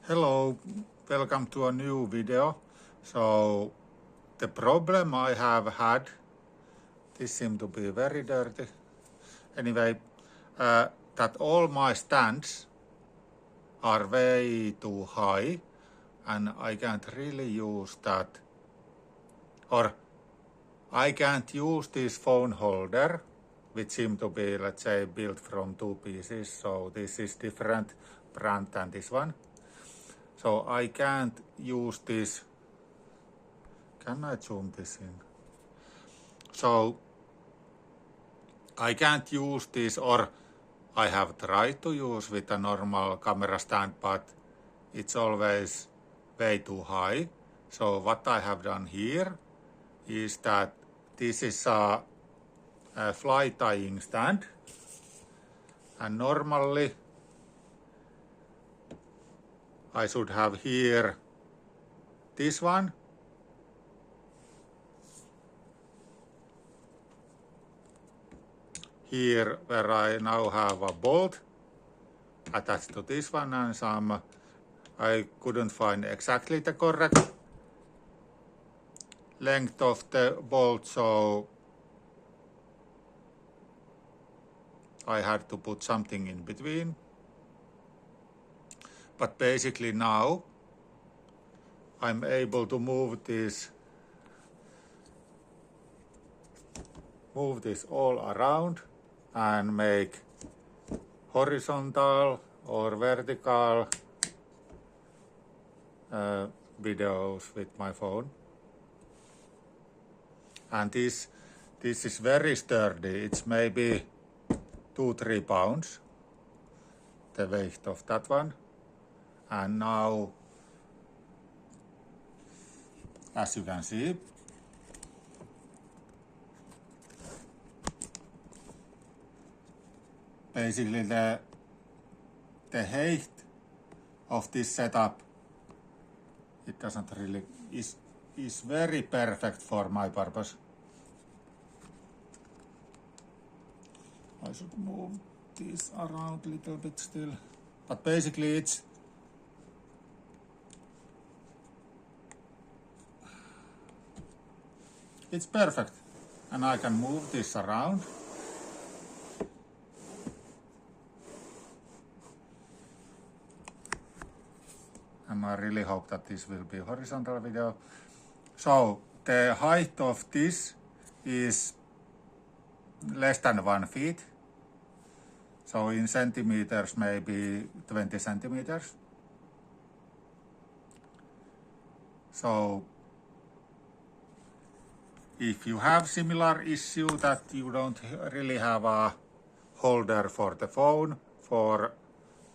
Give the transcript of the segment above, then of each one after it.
Hello, welcome to a new video. So the problem I have had, this seems to be very dirty. Anyway, that all my stands are way too high and I can't really use that, or I can't use this phone holder, which seems to be, let's say, built from two pieces. So this is different brand than this one. So I can't use this. Can I zoom this in? So I can't use this, or I have tried to use with a normal camera stand, but it's always way too high. So what I have done here is that this is a fly tying stand, and normally I should have here this one, here where I now have a bolt attached to this one and some, I couldn't find exactly the correct length of the bolt, so I had to put something in between. But basically now I'm able to move this all around and make horizontal or vertical videos with my phone. And this is very sturdy. It's maybe 2-3 pounds, the weight of that one. And now, as you can see, basically the height of this setup, it doesn't really, is very perfect for my purpose. I should move this around a little bit still, but basically it's perfect, and I can move this around. And I really hope that this will be a horizontal video. So the height of this is less than 1 feet. So in centimeters, maybe 20 centimeters. So if you have similar issue that you don't really have a holder for the phone,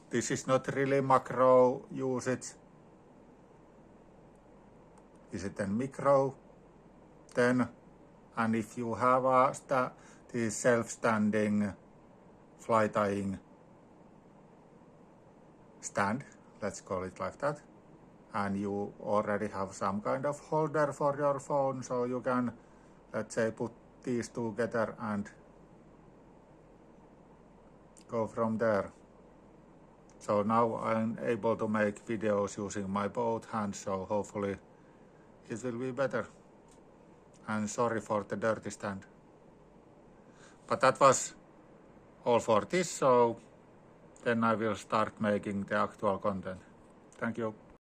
this is not really macro usage. Is it then micro? Then, and if you have the self-standing fly tying stand, let's call it like that, and you already have some kind of holder for your phone, so you can, let's say, put these together and go from there. So now I'm able to make videos using my both hands, so hopefully it will be better. And sorry for the dirty stand. But that was all for this, so then I will start making the actual content. Thank you.